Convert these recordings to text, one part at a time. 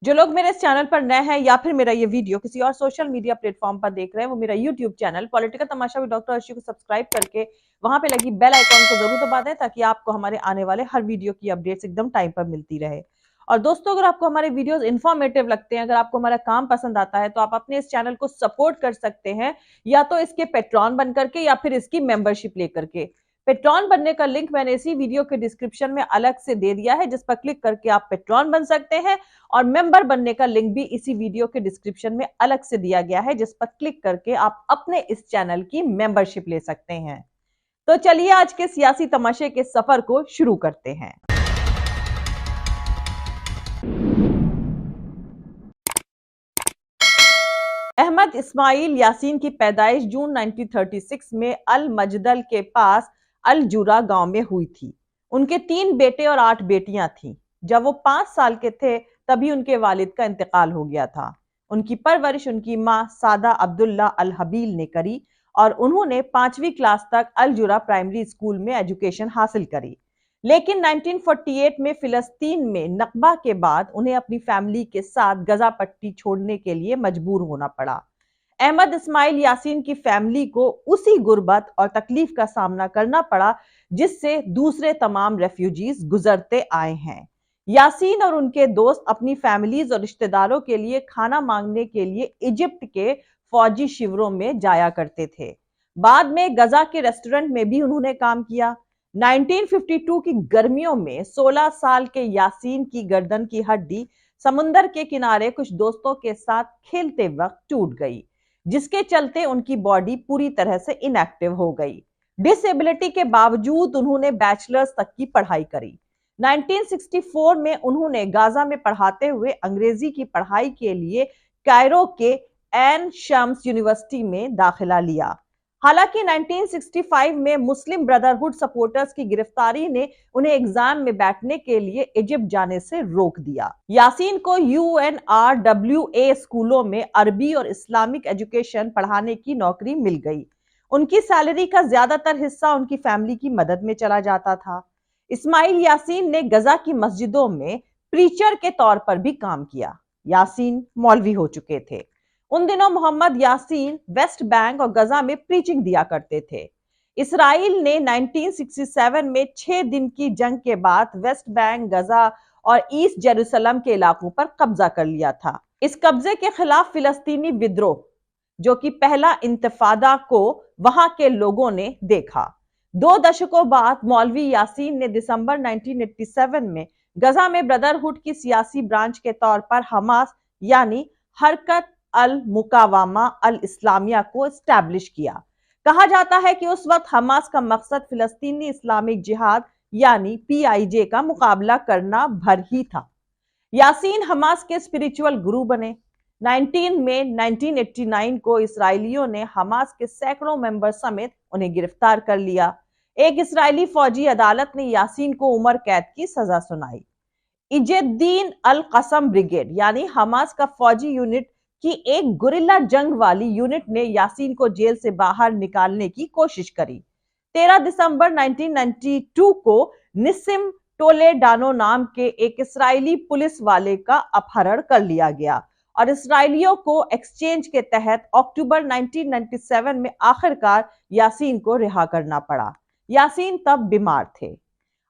जो लोग मेरे इस चैनल पर नए हैं या फिर मेरा ये वीडियो किसी और सोशल मीडिया प्लेटफॉर्म पर देख रहे हैं, वो मेरा YouTube channel political Tamasha with doctor Arshi को सब्सक्राइब करके वहां पे लगी बेल आइकॉन को जरूर दबा दें ताकि आपको हमारे आने वाले हर वीडियो की अपडेट्स एकदम टाइम पर मिलती रहे। और दोस्तों, अगर आपको हमारे वीडियोस इन्फॉर्मेटिव लगते हैं, अगर आपको हमारा काम पसंद आता है, तो आप अपने इस चैनल को सपोर्ट कर सकते हैं, या तो इसके पेट्रॉन बन करके या फिर इसकी मेंबरशिप लेकर के। पेट्रॉन बनने का लिंक मैंने इसी वीडियो के डिस्क्रिप्शन में अलग से दे दिया है, जिस पर क्लिक करके आप पेट्रॉन बन सकते हैं। और मेंबर बनने का लिंक भी इसी वीडियो के डिस्क्रिप्शन में अलग से दिया गया है, जिस पर क्लिक करके आप अपने इस चैनल की मेंबरशिप ले सकते हैं। तो चलिए आज के सियासी तमाशे के सफर को शुरू करते हैं। अहमद इस्माइल यासीन की पैदाइश जून 1936 में अल मजदल के पास अल जुरा गांव में हुई थी। उनके 3 बेटे और 8 बेटियां थीं। जब वो 5 साल के थे तभी उनके वालिद का इंतकाल हो गया था। उनकी परवरिश उनकी मां सादा अब्दुल्ला अल हबील ने करी और उन्होंने 5वीं क्लास तक अल जुरा प्राइमरी स्कूल में एजुकेशन हासिल करी। लेकिन 1948 में फिलिस्तीन में नकबा के बाद उन्हें अपनी फैमिली के साथ गजा पट्टी छोड़ने के लिए मजबूर होना पड़ा। अहमद इस्माइल यासीन की फैमिली को उसी गुर्बत और तकलीफ का सामना करना पड़ा जिससे दूसरे तमाम रेफ्यूजीज गुजरते आए हैं। यासीन और उनके दोस्त अपनी फैमिलीज और रिश्तेदारों के लिए खाना मांगने के लिए इजिप्ट के फौजी शिविरों में जाया करते थे। बाद में गजा के रेस्टोरेंट में भी उन्होंने काम किया। 1952 की गर्मियों में 16 साल के यासीन की गर्दन की हड्डी समुंदर के किनारे कुछ दोस्तों के साथ खेलते वक्त टूट गई, जिसके चलते उनकी बॉडी पूरी तरह से इनएक्टिव हो गई। डिसेबिलिटी के बावजूद उन्होंने बैचलर्स तक की पढ़ाई करी। 1964 में उन्होंने गाजा में पढ़ाते हुए अंग्रेजी की पढ़ाई के लिए कायरो के एन शम्स यूनिवर्सिटी में दाखिला लिया। हालांकि 1965 में मुस्लिम ब्रदरहुड सपोर्टर्स की गिरफ्तारी ने उन्हें एग्जाम में बैठने के लिए इजिप्ट जाने से रोक दिया। यासीन को UNRWA स्कूलों में अरबी और इस्लामिक एजुकेशन पढ़ाने की नौकरी मिल गई। उनकी सैलरी का ज्यादातर हिस्सा उनकी फैमिली की मदद में चला जाता था। इस्माइल यासीन ने गजा की मस्जिदों में प्रीचर के तौर पर भी काम किया। यासीन मौलवी हो चुके थे। उन दिनों मोहम्मद यासीन वेस्ट बैंक और गजा में प्रीचिंग दिया करते थे। इसराइल ने 1967 में 6 दिन की जंग के बाद वेस्ट बैंक, गजा और ईस्ट जेरूसलम के इलाकों पर कब्जा कर लिया था। इस कब्जे के खिलाफ फिलिस्तीनी विद्रोह, जो कि पहला इंतफादा, को वहां के लोगों ने देखा। 2 दशकों बाद मौलवी यासीन ने दिसंबर 1987 में गजा में ब्रदरहुड की सियासी ब्रांच के तौर पर हमास यानी हरकत अल मुकावामा अल इस्लामिया को एस्टैब्लिश किया। कहा जाता है कि उस वक्त हमास का मकसद फिलिस्तीनी इस्लामिक जिहाद यानी PIJ का मुकाबला करना भर ही था। यासीन हमास के स्पिरिचुअल गुरु बने। 19 मई 1989 को इसराइलियों ने हमास के सैकड़ों मेंबर समेत उन्हें गिरफ्तार कर लिया। एक इसराइली फौजी अदालत ने यासीन को उम्र कैद की सजा सुनाई। इजुद्दीन अल कसम ब्रिगेड यानी हमास का फौजी यूनिट कि एक गुरिल्ला जंग वाली यूनिट ने यासीन को जेल से बाहर निकालने की कोशिश करी। 13 दिसंबर 1992 को निसिम टोलेडानो नाम के एक इसराइली पुलिस वाले का अपहरण कर लिया गया और इसराइलियों को एक्सचेंज के तहत अक्टूबर 1997 में आखिरकार यासीन को रिहा करना पड़ा। यासीन तब बीमार थे।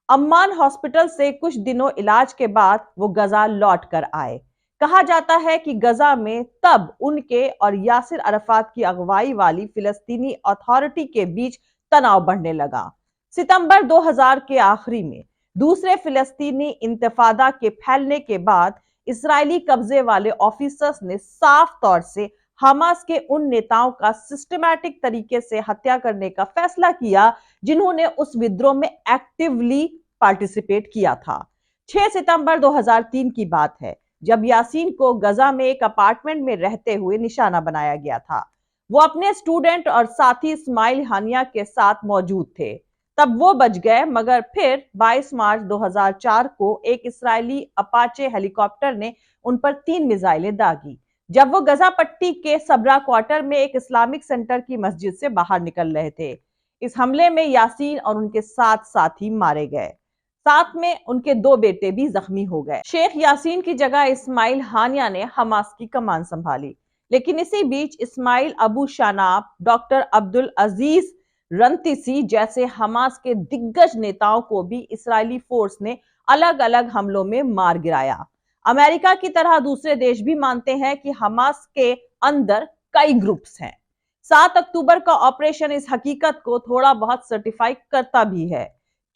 अम्मान हॉस्पिटल से कुछ दिनों इलाज के बाद वो गजा लौट कर आए। कहा जाता है कि गजा में तब उनके और यासिर अरफात की अगुवाई वाली फिलिस्तीनी अथॉरिटी के बीच तनाव बढ़ने लगा। सितंबर 2000 के आखिरी में दूसरे फिलिस्तीनी इंतफादा के फैलने के बाद इसराइली कब्जे वाले ऑफिसर्स ने साफ तौर से हमास के उन नेताओं का सिस्टमैटिक तरीके से हत्या करने का फैसला किया जिन्होंने उस विद्रोह में एक्टिवली पार्टिसिपेट किया था। 6 सितंबर 2003 की बात है, जब यासीन को गजा में एक अपार्टमेंट में रहते हुए निशाना बनाया गया था। वो अपने स्टूडेंट और साथी इस्माइल हानिया के साथ मौजूद थे। तब वो बच गए, मगर फिर 22 मार्च 2004 को एक इसराइली अपाचे हेलीकॉप्टर ने उन पर 3 मिसाइलें दागी जब वो गजा पट्टी के सबरा क्वार्टर में एक इस्लामिक सेंटर की मस्जिद से बाहर निकल रहे थे। इस हमले में यासीन और उनके 7 साथी मारे गए। साथ में उनके 2 बेटे भी जख्मी हो गए। शेख यासीन की जगह इस्माइल हानिया ने हमास की कमान संभाली, लेकिन इसी बीच इस्माइल अबू शानाब, डॉक्टर अब्दुल अजीज रंतीसी जैसे हमास के दिग्गज नेताओं को भी इस्राएली फोर्स ने अलग अलग हमलों में मार गिराया। अमेरिका की तरह दूसरे देश भी मानते हैं कि हमास के अंदर कई ग्रुप्स हैं। 7 अक्टूबर का ऑपरेशन इस हकीकत को थोड़ा बहुत सर्टिफाई करता भी है,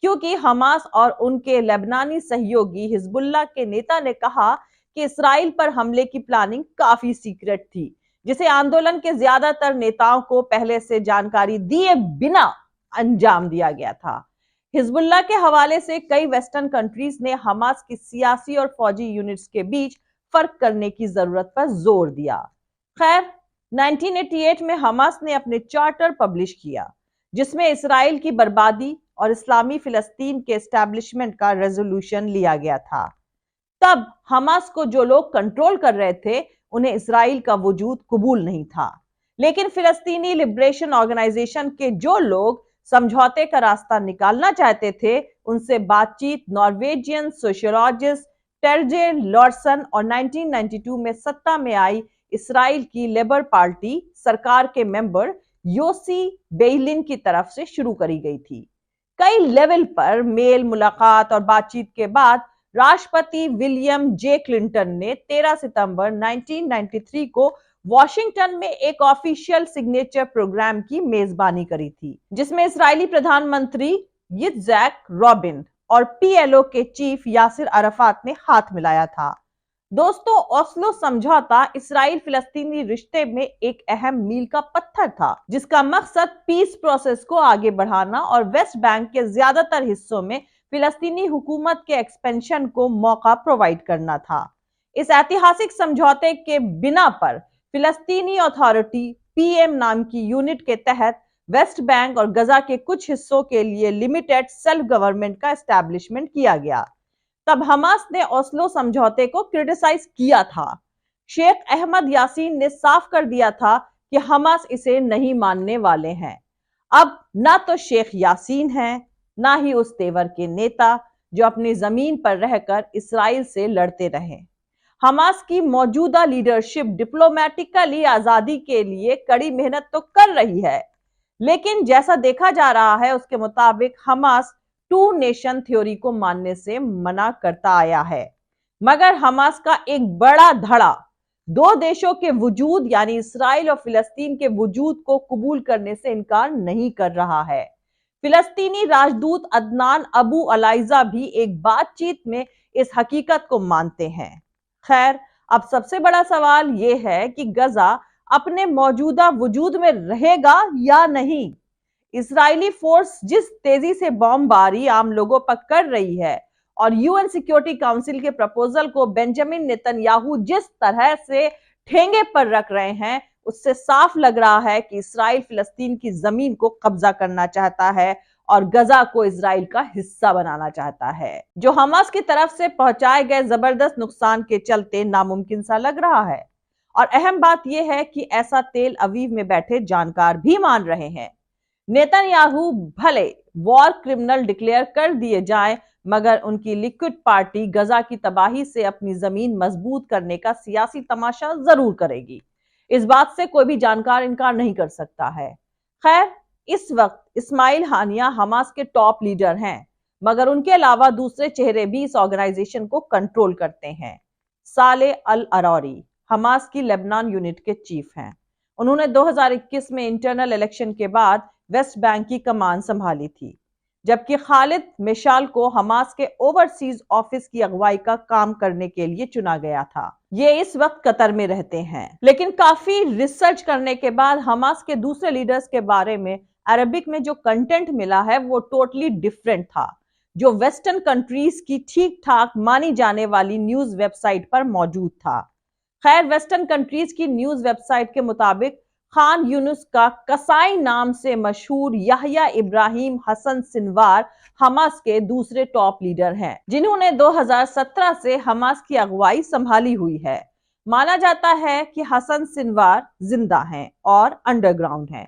क्योंकि हमास और उनके लेबनानी सहयोगी हिजबुल्लाह के नेता ने कहा कि इसराइल पर हमले की प्लानिंग काफी सीक्रेट थी, जिसे आंदोलन के ज्यादातर नेताओं को पहले से जानकारी दिए बिना अंजाम दिया गया था। हिजबुल्लाह के हवाले से कई वेस्टर्न कंट्रीज ने हमास की सियासी और फौजी यूनिट्स के बीच फर्क करने की जरूरत पर जोर दिया। खैर, 1988 में हमास ने अपने चार्टर पब्लिश किया, जिसमें इसराइल की बर्बादी और इस्लामी फिलिस्तीन के एस्टैब्लिशमेंट का रेजोल्यूशन लिया गया था। तब हमास को जो लोग कंट्रोल कर रहे थे, उन्हें इसराइल का वजूद कबूल नहीं था, लेकिन फिलिस्तीनी लिबरेशन ऑर्गेनाइजेशन के जो लोग समझौते का रास्ता निकालना चाहते थे, उनसे बातचीत नॉर्वेजियन सोशियोलॉजिस्ट टेर्जे लॉर्सन और 1992 में सत्ता में आई इसराइल की लेबर पार्टी सरकार के मेंबर योसी बेइलिन की तरफ से शुरू करी गई थी। कई लेवल पर मेल मुलाकात और बातचीत के बाद राष्ट्रपति विलियम जे क्लिंटन ने 13 सितंबर 1993 को वॉशिंगटन में एक ऑफिशियल सिग्नेचर प्रोग्राम की मेजबानी करी थी, जिसमें इस्राएली प्रधानमंत्री यित्ज़हाक रबिन और पीएलओ के चीफ यासिर अराफात ने हाथ मिलाया था। दोस्तों, ओस्लो समझौता इसराइल फिलिस्तीनी रिश्ते में एक अहम मील का पत्थर था, जिसका मकसद पीस प्रोसेस को आगे बढ़ाना और वेस्ट बैंक के ज्यादातर हिस्सों में फिलिस्तीनी हुकूमत के एक्सपेंशन को मौका प्रोवाइड करना था। इस ऐतिहासिक समझौते के बिना पर फिलिस्तीनी अथॉरिटी पीएम नाम की यूनिट के तहत वेस्ट बैंक और गजा के कुछ हिस्सों के लिए लिमिटेड सेल्फ गवर्नमेंट का एस्टैब्लिशमेंट किया गया। तब हमास ने ओस्लो समझौते को क्रिटिसाइज किया था। शेख अहमद यासीन ने साफ कर दिया था कि हमास इसे नहीं मानने वाले हैं। अब ना तो शेख यासीन है, ना ही उस तेवर के नेता जो अपनी जमीन पर रहकर इसराइल से लड़ते रहे। हमास की मौजूदा लीडरशिप डिप्लोमेटिकली आजादी के लिए कड़ी मेहनत तो कर रही है, लेकिन जैसा देखा जा रहा है उसके मुताबिक हमास 2 नेशन थ्योरी को मानने से मना करता आया है। मगर हमास का एक बड़ा धड़ा 2 देशों के वजूद यानी इसराइल और फिलिस्तीन के वजूद को कबूल करने से इनकार नहीं कर रहा है। फिलिस्तीनी राजदूत अदनान अबू अलाइजा भी एक बातचीत में इस हकीकत को मानते हैं। खैर, अब सबसे बड़ा सवाल यह है कि गजा अपने मौजूदा वजूद में रहेगा या नहीं। इजरायली फोर्स जिस तेजी से बमबारी आम लोगों पर कर रही है और यूएन सिक्योरिटी काउंसिल के प्रपोजल को बेंजामिन नेतन्याहू जिस तरह से ठेंगे पर रख रहे हैं, उससे साफ लग रहा है कि इसराइल फिलिस्तीन की जमीन को कब्जा करना चाहता है और गजा को इसराइल का हिस्सा बनाना चाहता है, जो हमास की तरफ से पहुंचाए गए जबरदस्त नुकसान के चलते नामुमकिन सा लग रहा है। और अहम बात यह है कि ऐसा तेल अवीव में बैठे जानकार भी मान रहे हैं। नेतन्याहू भले वॉर क्रिमिनल डिक्लेयर कर दिए जाएं, मगर उनकी लिक्विड पार्टी गजा की तबाही से अपनी जमीन मजबूत करने का सियासी तमाशा जरूर करेगी। इस बात से कोई भी जानकार इनकार नहीं कर सकता है। खैर, इस वक्त इस्माइल हानिया हमास के टॉप लीडर हैं, मगर उनके अलावा दूसरे चेहरे भी इस ऑर्गेनाइजेशन को कंट्रोल करते हैं। साले अल अरौरी हमास की लेबनान यूनिट के चीफ हैं। उन्होंने 2021 में इंटरनल इलेक्शन के बाद वेस्ट बैंक की कमान संभाली थी, जबकि खालिद मिशाल को हमास के ओवरसीज ऑफिस की अगुवाई का काम करने के लिए चुना गया था। ये इस वक्त कतर में रहते हैं, लेकिन काफी रिसर्च करने के बाद हमास के दूसरे लीडर्स के बारे में अरबिक में जो कंटेंट मिला है वो टोटली डिफरेंट था, जो वेस्टर्न कंट्रीज की ठीक ठाक मानी जाने वाली न्यूज वेबसाइट पर मौजूद था। खैर, वेस्टर्न कंट्रीज की न्यूज वेबसाइट के मुताबिक खान यूनुस का कसाई नाम से मशहूर याह्या इब्राहिम हसन सिनवार हमास के दूसरे टॉप लीडर हैं, जिन्होंने 2017 से हमास की अगुवाई संभाली हुई है। माना जाता है कि हसन सिनवार जिंदा हैं और अंडरग्राउंड हैं।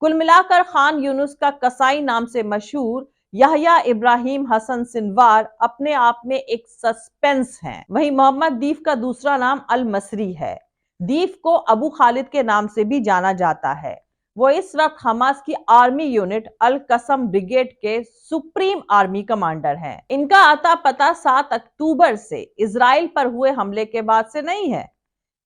कुल मिलाकर खान यूनुस का कसाई नाम से मशहूर यहया इब्राहिम हसन सिनवार अपने आप में एक सस्पेंस हैं। वहीं मोहम्मद दीफ का दूसरा नाम अल मसरी है। दीफ को अबू खालिद के नाम से भी जाना जाता है। वो इस वक्त हमास की आर्मी यूनिट अल कसम ब्रिगेड के सुप्रीम आर्मी कमांडर हैं। इनका आता पता 7 अक्टूबर से इजराइल पर हुए हमले के बाद से नहीं है।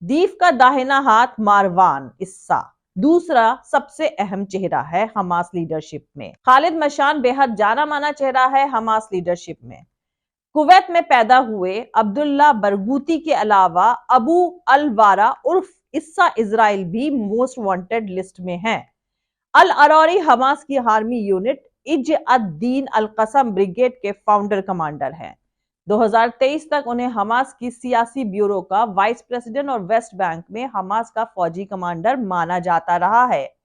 दीफ का दाहिना हाथ मारवान इस्सा दूसरा सबसे अहम चेहरा है हमास लीडरशिप में। खालिद मशान बेहद जाना माना चेहरा है हमास लीडरशिप में। कुवैत में पैदा हुए अब्दुल्ला बरगूती के अलावा अबू अल वारा उर्फ इस्सा इजराइल भी मोस्ट वांटेड लिस्ट में हैं। अल अरौरी हमास की आर्मी यूनिट इज अद-दीन अल कसम ब्रिगेड के फाउंडर कमांडर हैं। 2023 तक उन्हें हमास की सियासी ब्यूरो का वाइस प्रेसिडेंट और वेस्ट बैंक में हमास का फौजी कमांडर माना जाता रहा है।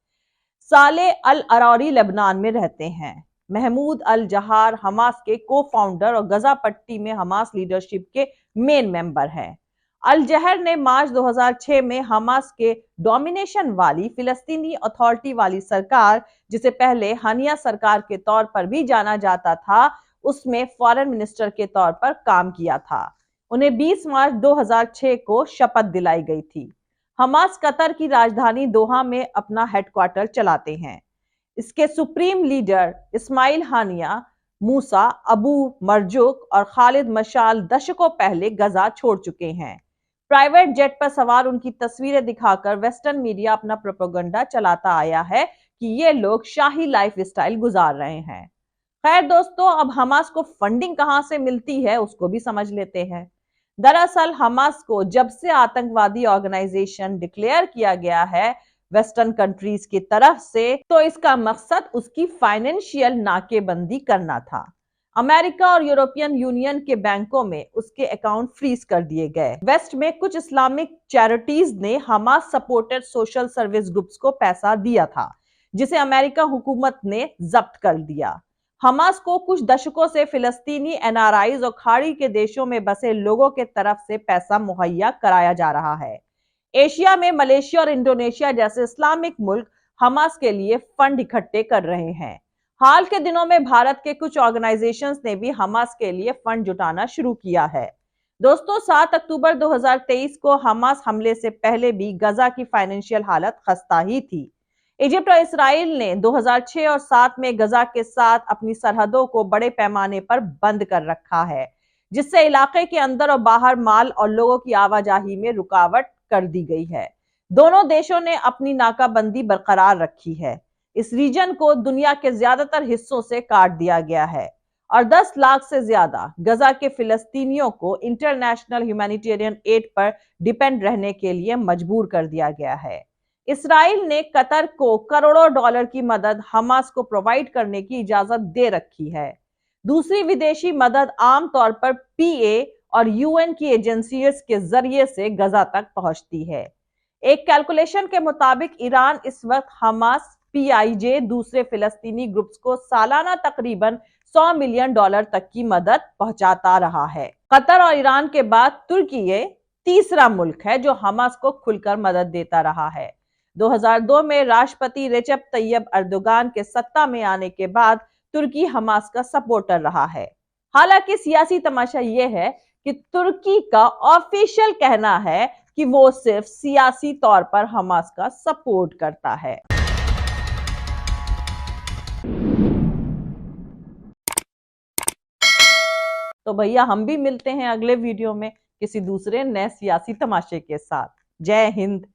साले अल अरौरी लेबनान में रहते हैं। महमूद अल जहार हमास के को फाउंडर और गजा पट्टी में हमास लीडरशिप के मेन मेंबर हैं। अल जहर ने मार्च 2006 में हमास के डोमिनेशन वाली फिलिस्तीनी अथॉरिटी वाली सरकार, जिसे पहले हनिया सरकार के तौर पर भी जाना जाता था, उसमें फॉरेन मिनिस्टर के तौर पर काम किया था। उन्हें 20 मार्च 2006 को शपथ दिलाई गई थी। हमास कतर की राजधानी दोहा में अपना हेडक्वार्टर चलाते हैं। इसके सुप्रीम लीडर इस्माइल हानिया, मूसा अबू मरजुक और खालिद मशाल दशकों पहले गजा छोड़ चुके हैं। प्राइवेट जेट पर सवार उनकी तस्वीरें दिखाकर वेस्टर्न मीडिया अपना प्रोपेगेंडा चलाता आया है कि ये लोग शाही लाइफ स्टाइल गुजार रहे हैं। खैर दोस्तों, अब हमास को फंडिंग कहां से मिलती है उसको भी समझ लेते हैं। दरअसल हमास को जब से आतंकवादी ऑर्गेनाइजेशन डिक्लेयर किया गया है वेस्टर्न कंट्रीज की तरफ से, तो इसका मकसद उसकी फाइनेंशियल नाकेबंदी करना था। अमेरिका और यूरोपियन यूनियन के बैंकों में उसके अकाउंट फ्रीज कर दिए गए। वेस्ट में कुछ इस्लामिक चैरिटीज ने Hamas supported social service groups को पैसा दिया था, जिसे अमेरिका हुकूमत ने जब्त कर दिया। हमास को कुछ दशकों से फिलिस्तीनी एनआरआईज और खाड़ी के देशों में बसे लोगों के तरफ से पैसा मुहैया कराया जा रहा है। एशिया में मलेशिया और इंडोनेशिया जैसे इस्लामिक मुल्क हमास के लिए फंड इकट्ठे कर रहे हैं। हाल के दिनों में भारत के कुछ ऑर्गेनाइजेशंस ने भी हमास के लिए फंड जुटाना शुरू किया है। दोस्तों, 7 अक्टूबर 2023 को हमास हमले से पहले भी गजा की फाइनेंशियल हालत खस्ता ही थी। इजिप्ट और इसराइल ने 2006 और 7 में गजा के साथ अपनी सरहदों को बड़े पैमाने पर बंद कर रखा है, जिससे इलाके के अंदर और बाहर माल और लोगों की आवाजाही में रुकावट कर दी गई है। दोनों देशों ने अपनी नाकाबंदी बरकरार रखी है। इस रीजन को दुनिया के ज्यादातर हिस्सों से काट दिया गया है और 10 लाख से ज्यादा गजा के फिलिस्तीनियों को इंटरनेशनल ह्यूमैनिटेरियन एड पर डिपेंड रहने के लिए मजबूर कर दिया गया है। इसराइल ने कतर को करोड़ों डॉलर की मदद हमास को प्रोवाइड करने की इजाजत दे रखी है। दूसरी विदेशी मदद आमतौर पर पीए और यूएन की एजेंसीज के जरिए से गजा तक पहुंचती है। एक कैलकुलेशन के मुताबिक ईरान इस वक्त हमास, पीआईजे दूसरे फिलिस्तीनी ग्रुप्स को सालाना तकरीबन $100 मिलियन तक की मदद पहुंचाता रहा है। कतर और ईरान के बाद तुर्की ये तीसरा मुल्क है जो हमास को खुलकर मदद देता रहा है। 2002 में राष्ट्रपति रेचेप तैयब अर्दोगान के सत्ता में आने के बाद तुर्की हमास का सपोर्टर रहा है। हालांकि सियासी तमाशा यह है कि तुर्की का ऑफिशियल कहना है कि वो सिर्फ सियासी तौर पर हमास का सपोर्ट करता है। तो भैया, हम भी मिलते हैं अगले वीडियो में किसी दूसरे नए सियासी तमाशे के साथ। जय हिंद,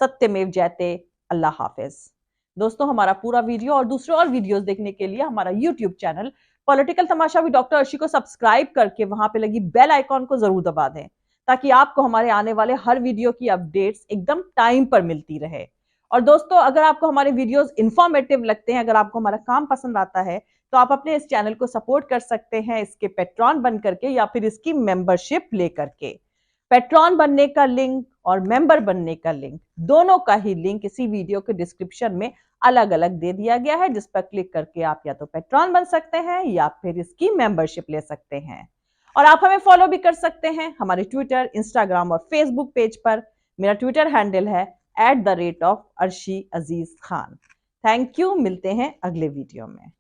सत्यमेव जयते, अल्लाह हाफिज। दोस्तों, हमारा पूरा वीडियो और दूसरे और वीडियोस देखने के लिए हमारा YouTube channel political Tamasha with doctor Arshi को सब्सक्राइब करके वहां पे लगी बेल आइकॉन को जरूर दबा दें, ताकि आपको हमारे आने वाले हर वीडियो की अपडेट्स एकदम टाइम पर मिलती रहे। और दोस्तों, अगर आपको हमारे वीडियोस इंफॉर्मेटिव लगते हैं, अगर आपको हमारा काम पसंद आता है, तो आप अपने इस चैनल को सपोर्ट कर सकते हैं इसके पेट्रॉन बन करके या फिर इसकी मेंबरशिप लेकर के। पेट्रॉन बनने का लिंक और मेंबर बनने का लिंक, दोनों का ही लिंक इसी वीडियो के डिस्क्रिप्शन में अलग अलग दे दिया गया है, जिस पर क्लिक करके आप या तो पेट्रॉन बन सकते हैं या फिर इसकी मेंबरशिप ले सकते हैं। और आप हमें फॉलो भी कर सकते हैं हमारे ट्विटर, इंस्टाग्राम और फेसबुक पेज पर। मेरा ट्विटर हैंडल है @arshi aziz khan। Thank you, मिलते हैं अगले वीडियो में।